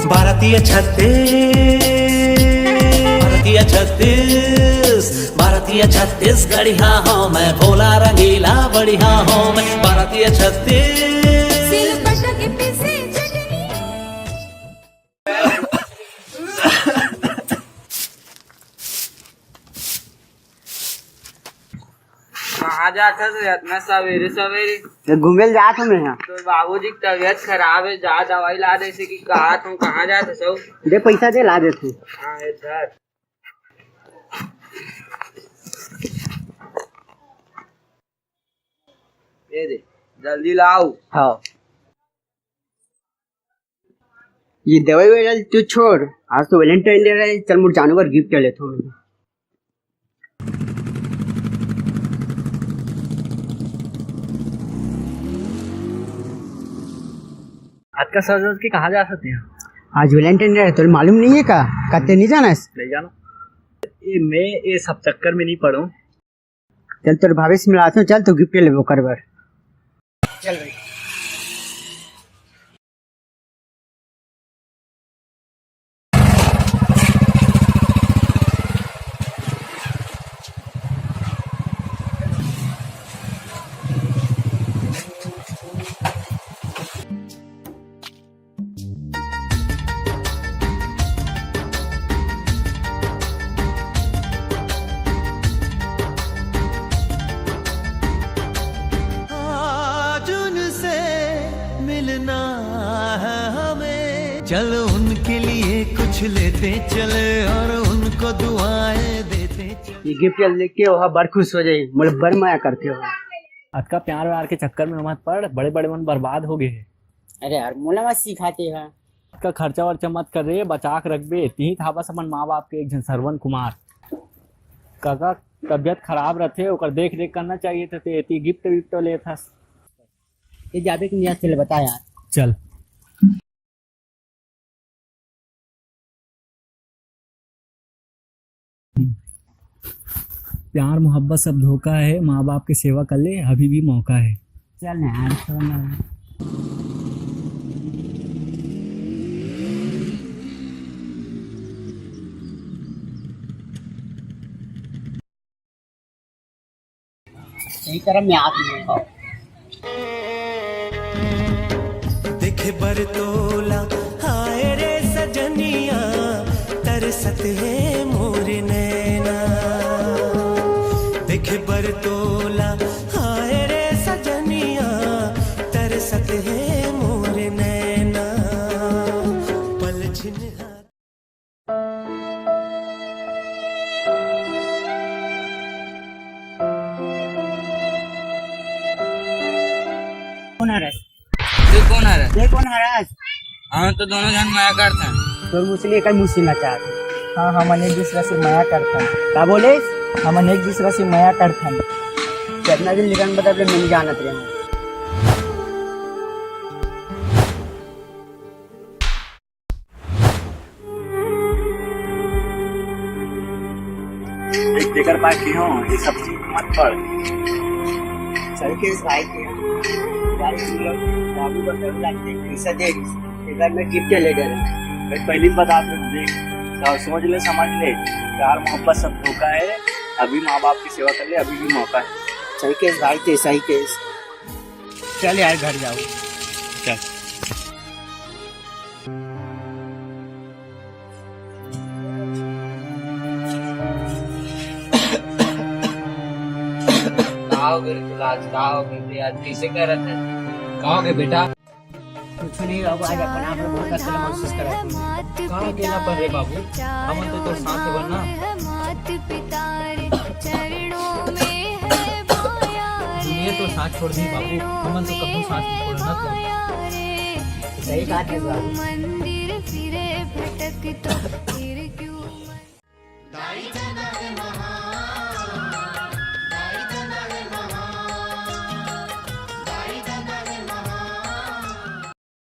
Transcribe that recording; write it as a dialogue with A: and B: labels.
A: भारतीय छत्तीस भारतीय छत्तीसगढ़िया हो मैं, भोला रंगीला बढ़िया हो मैं, भारतीय छत्तीस।
B: कहाँ जाता तो इतना सवेरे सवेरे
C: घूमे जात हूँ मैं यहाँ।
B: तो बाबूजी की तबीयत खराब है, जा दवाई ला दे कि कहा तुम कहाँ जाते सब।
C: दे पैसा दे ला देते।
B: हाँ इधर ये दे, जल्दी लाओ।
C: हाँ ये दवाई वगैरह तू छोड़, आज तो वैलेंटाइन डे रहा है, चल मुझे जानवर गिफ्ट कर लेता हूँ।
D: आज का सज के कहाँ जा सकते हैं?
C: आज वैलेंटाइन डे है, तो मालूम नहीं है का कहते नहीं जाना है?
D: ले जाना। मैं ये सब चक्कर में नहीं पड़ूं।
C: चल तेरे भाभी से मिलाता हूँ, चल तो गिफ्ट ले वो कर बार। चल भाई
A: चल उनके लिए कुछ लेते चले और उनको दुआएं देते चले।
C: ये गिफ्ट लेके वहाँ बड़ खुश हो जाये, मतलब बड़ माया करते हो।
D: आज का प्यार व्यार के चक्कर में मत पड़, बड़े बड़े मन बर्बाद हो गए हैं।
C: अरे यार मोला मत सिखाते हैं।
D: आज का खर्चा वर्चा मत कर रहे, बचा के रखबे। ती था बस अपन माँ बाप के एक जन सरवन कुमार काका तबियत खराब रहते ओकर देख रेख करना चाहिए थे। ती गिफ्ट विफ्ट ले था।
C: ये जाबे की नियत चले बता यार।
D: चल प्यार मोहब्बत सब धोखा है, माँ बाप की सेवा कर ले, अभी भी मौका है।
C: चल ना यार सही तरह में आप
A: देखे बरतोला हाय रे सजनिया, तरसत है मोर नैना। देखे बरतोला हाय रे सजनिया, तरसत है मोर नैना। पल छिन
B: कौन है हाँ तो दोनों जन माया करते हैं।
C: तो मुझसे एक मुझसे ना चाहते।
E: हाँ हम एक दूसरा से माया करते हैं।
C: क्या बोले?
E: हम एक दूसरा से माया करते हैं।
C: कितना दिन लिखन बता मैं नहीं जानत रहे।
D: एक देकर बाकी हो, ये सब चीज मत पड़।
C: चल के इस भाई के बाबू बता पैसा दे, एक बार मैं गिफ्ट ले दे रहा।
D: पहले बता दे, देख समझ ले समझ ले, प्यार मोहब्बत सब धोखा है, अभी माँ बाप की सेवा कर ले, अभी भी मौका है।
C: सही केस भाई थे, सही केस।
D: चल यार घर जाओ। चल
B: आज कैसे कह रहे थे? कहोगे बेटा?
C: कुछ नहीं बाबू, आज अपन आप बहुत अच्छा महसूस कर रहे हैं।
B: कहाँ अकेला पड़ रहे बाबू, हम तो साथ है बनना। दुनिया तो साथ छोड़ दी बाबू, हम तो कभी साथ नहीं छोड़ना।
C: सही बात है बाबू।